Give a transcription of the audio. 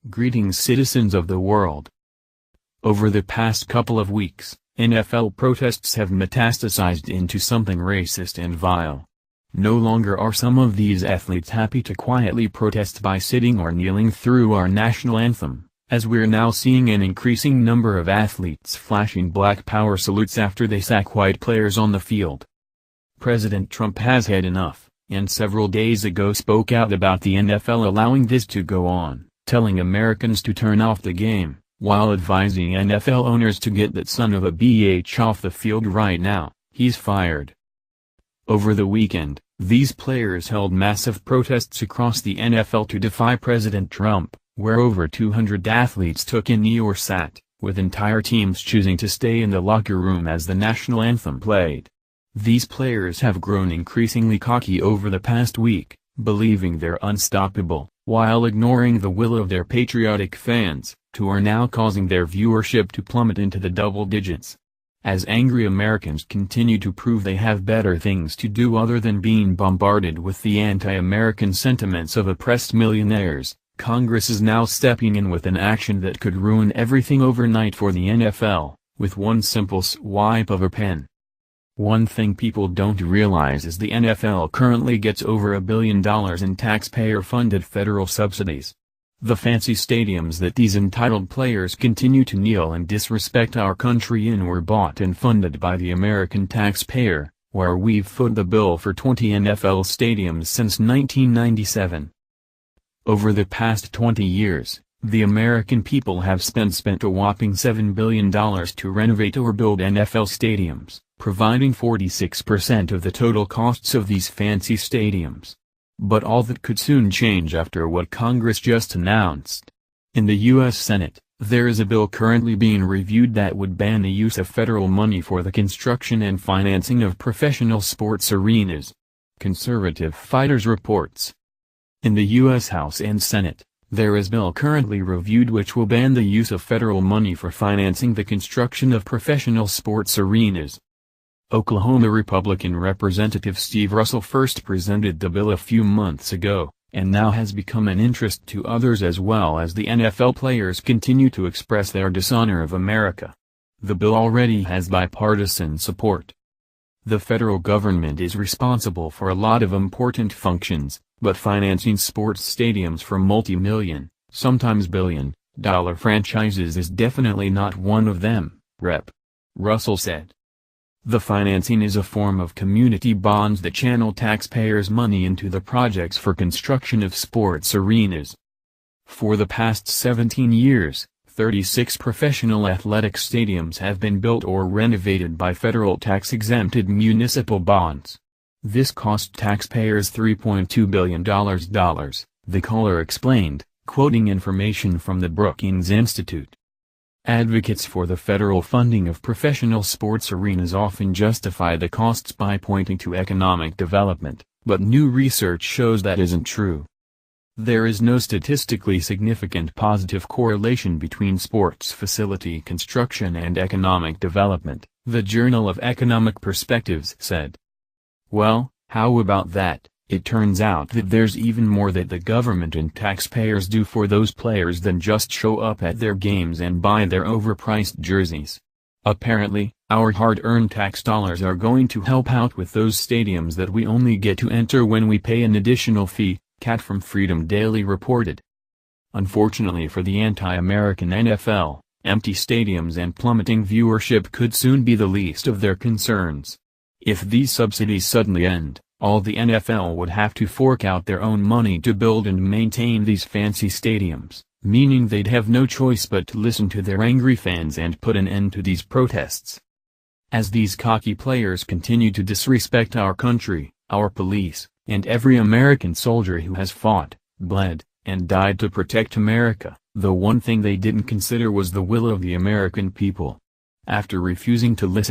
Greetings, citizens of the world. Over the past couple of weeks, NFL protests have metastasized into something racist and vile. No longer are some of these athletes happy to quietly protest by sitting or kneeling through our national anthem, as we're now seeing an increasing number of athletes flashing Black Power salutes after they sack white players on the field. President Trump has had enough, and several days ago spoke out about the NFL allowing this to go on, telling Americans to turn off the game, while advising NFL owners to get that son of a bitch off the field right now. He's fired. Over the weekend, these players held massive protests across the NFL to defy President Trump, where over 200 athletes took a knee or sat, with entire teams choosing to stay in the locker room as the national anthem played. These players have grown increasingly cocky over the past week, believing they're unstoppable, while ignoring the will of their patriotic fans, who are now causing their viewership to plummet into the double digits. As angry Americans continue to prove they have better things to do other than being bombarded with the anti-American sentiments of oppressed millionaires, Congress is now stepping in with an action that could ruin everything overnight for the NFL, with one simple swipe of a pen. One thing people don't realize is the NFL currently gets over $1 billion in taxpayer-funded federal subsidies. The fancy stadiums that these entitled players continue to kneel and disrespect our country in were bought and funded by the American taxpayer, where we've footed the bill for 20 NFL stadiums since 1997. Over the past 20 years, the American people have spent a whopping $7 billion to renovate or build NFL stadiums, providing 46% of the total costs of these fancy stadiums. But all that could soon change after what Congress just announced. In the U.S. Senate, there is a bill currently being reviewed that would ban the use of federal money for the construction and financing of professional sports arenas. Conservative Fighters reports. In the U.S. House and Senate, there is a bill currently reviewed which will ban the use of federal money for financing the construction of professional sports arenas. Oklahoma Republican Representative Steve Russell first presented the bill a few months ago, and now has become an interest to others as well as the NFL players continue to express their dishonor of America. The bill already has bipartisan support. The federal government is responsible for a lot of important functions, but financing sports stadiums for multi-million, sometimes billion-dollar franchises is definitely not one of them, Rep. Russell said. The financing is a form of community bonds that channel taxpayers' money into the projects for construction of sports arenas. For the past 17 years, 36 professional athletic stadiums have been built or renovated by federal tax-exempted municipal bonds. This cost taxpayers $3.2 billion, the caller explained, quoting information from the Brookings Institute. Advocates for the federal funding of professional sports arenas often justify the costs by pointing to economic development, but new research shows that isn't true. There is no statistically significant positive correlation between sports facility construction and economic development, the Journal of Economic Perspectives said. Well, how about that? It turns out that there's even more that the government and taxpayers do for those players than just show up at their games and buy their overpriced jerseys. Apparently, our hard-earned tax dollars are going to help out with those stadiums that we only get to enter when we pay an additional fee, Kat from Freedom Daily reported. Unfortunately for the anti-American NFL, empty stadiums and plummeting viewership could soon be the least of their concerns. If these subsidies suddenly end, all the NFL would have to fork out their own money to build and maintain these fancy stadiums, meaning they'd have no choice but to listen to their angry fans and put an end to these protests. As these cocky players continue to disrespect our country, our police, and every American soldier who has fought, bled, and died to protect America, the one thing they didn't consider was the will of the American people. After refusing to listen